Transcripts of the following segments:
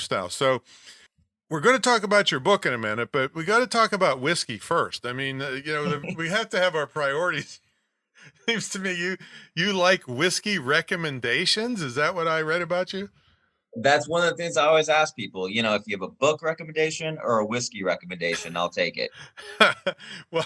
lifestyle. So we're going to talk about your book in a minute, but we got to talk about whiskey first. I mean, we have to have our priorities. Seems to me you like whiskey recommendations. Is that what I read about you? That's one of the things I always ask people. If you have a book recommendation or a whiskey recommendation, I'll take it. I think Well,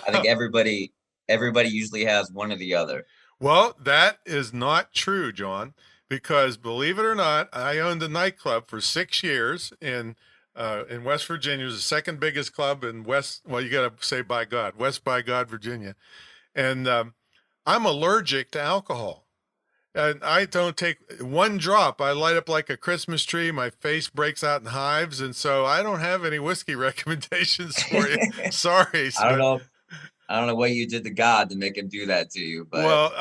everybody usually has one or the other. well, that is not true, John, because believe it or not, I owned a nightclub for 6 years in West Virginia. It was the second biggest club in West. Well, you got to say by God, West by God, Virginia, and I'm allergic to alcohol. And I don't take one drop. I light up like a Christmas tree. My face breaks out in hives. And so I don't have any whiskey recommendations for you. Sorry. I don't But, know. I don't know what you did to God to make him do that to you, but well,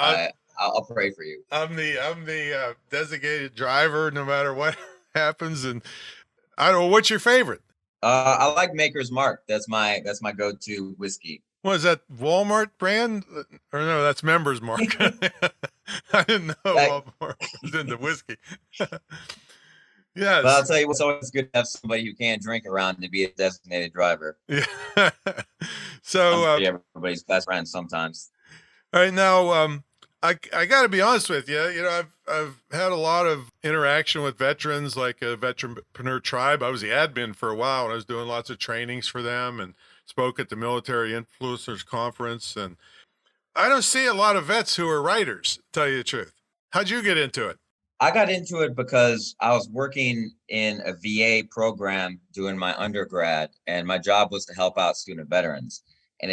I'll pray for you. I'm the designated driver no matter what happens. And I don't know, what's your favorite? I like Maker's Mark. That's my go-to whiskey. Was that Walmart brand? Or no, that's Members Mark. I didn't That, know Walmart was into whiskey. but I'll Yes. tell you, it's always good to have somebody who can't drink around to be a designated driver. Yeah. I'm So, everybody's best friend sometimes. all right, now, I got to be honest with you. I've had a lot of interaction with veterans, like a veteranpreneur tribe. I was the admin for a while, and I was doing lots of trainings for them, and spoke at the Military Influencers Conference. And I don't see a lot of vets who are writers. Tell you the truth. How'd you get into it? I got into it because I was working in a VA program doing my undergrad, and my job was to help out student veterans. And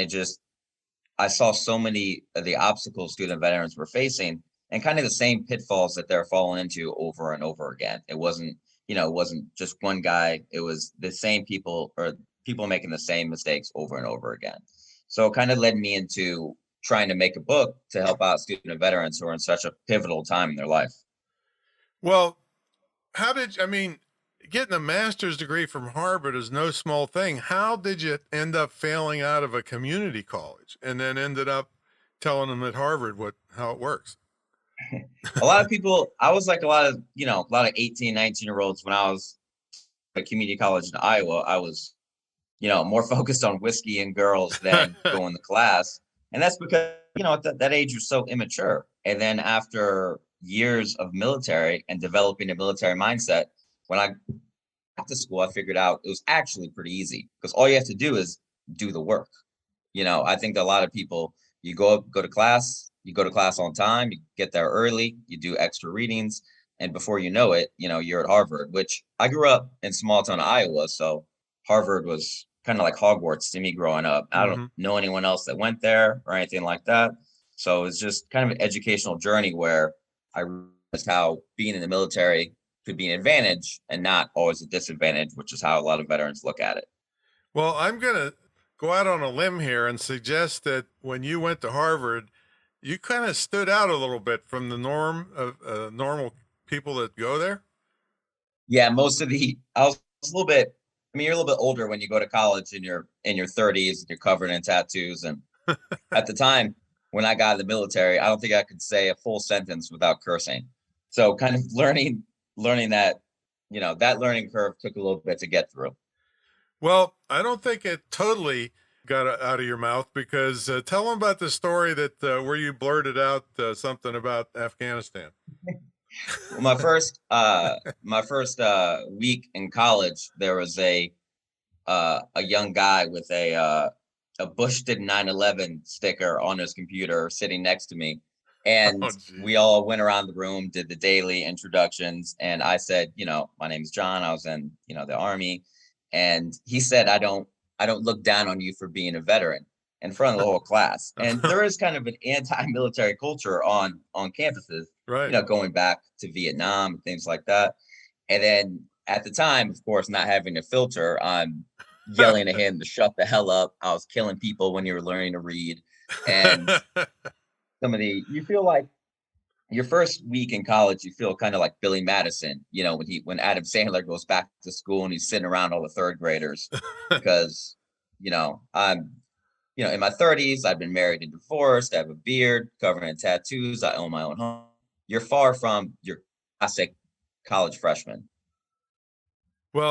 I saw so many of the obstacles student veterans were facing and kind of the same pitfalls that they're falling into over and over again. It wasn't just one guy, it was the same people or people making the same mistakes over and over again. So it kind of led me into trying to make a book to help out student veterans who are in such a pivotal time in their life. Well, I mean, getting a master's degree from Harvard is no small thing. How did you end up failing out of a community college and then ended up telling them at Harvard how it works? A lot of people, I was like a lot of 18, 19-year olds when I was at community college in Iowa. I was, more focused on whiskey and girls than going to class. And that's because, at that age, you're so immature. And then after years of military and developing a military mindset, when I got to school, I figured out it was actually pretty easy because all you have to do is do the work. I think that a lot of people, you go to class on time, you get there early, you do extra readings, and before you know it, you're at Harvard, which I grew up in small town Iowa, so Harvard was kind of like Hogwarts to me growing up. I don't Hmm. know anyone else that went there or anything like that. So it's just kind of an educational journey where I realized how being in the military could be an advantage and not always a disadvantage, which is how a lot of veterans look at it. Well, I'm going to go out on a limb here and suggest that when you went to Harvard, you kind of stood out a little bit from the norm of normal people that go there. Yeah, I was a little bit, I mean, you're a little bit older when you go to college and you're in your 30s and you're covered in tattoos. And at the time when I got in the military, I don't think I could say a full sentence without cursing. So kind of learning that, that learning curve took a little bit to get through. Well, I don't think it totally got out of your mouth because tell them about the story that where you blurted out something about Afghanistan. Well, my first week in college, there was a young guy with a Bush did 9/11 sticker on his computer sitting next to me. And Oh, we geez. all went around the room, did the daily introductions. And I said, my name is John. I was in, the army. And he said, I don't look down on you for being a veteran in front of the whole class. And there is kind of an anti-military culture on campuses, Right. going back to Vietnam and things like that. And then at the time, of course, not having a filter, I'm yelling at him to shut the hell up. I was killing people when you were learning to read. And you feel like your first week in college, you feel kind of like Billy Madison, when Adam Sandler goes back to school and he's sitting around all the third graders because, I'm, in my 30s, I've been married and divorced. I have a beard covered in tattoos. I own my own home. You're far from your classic college freshman.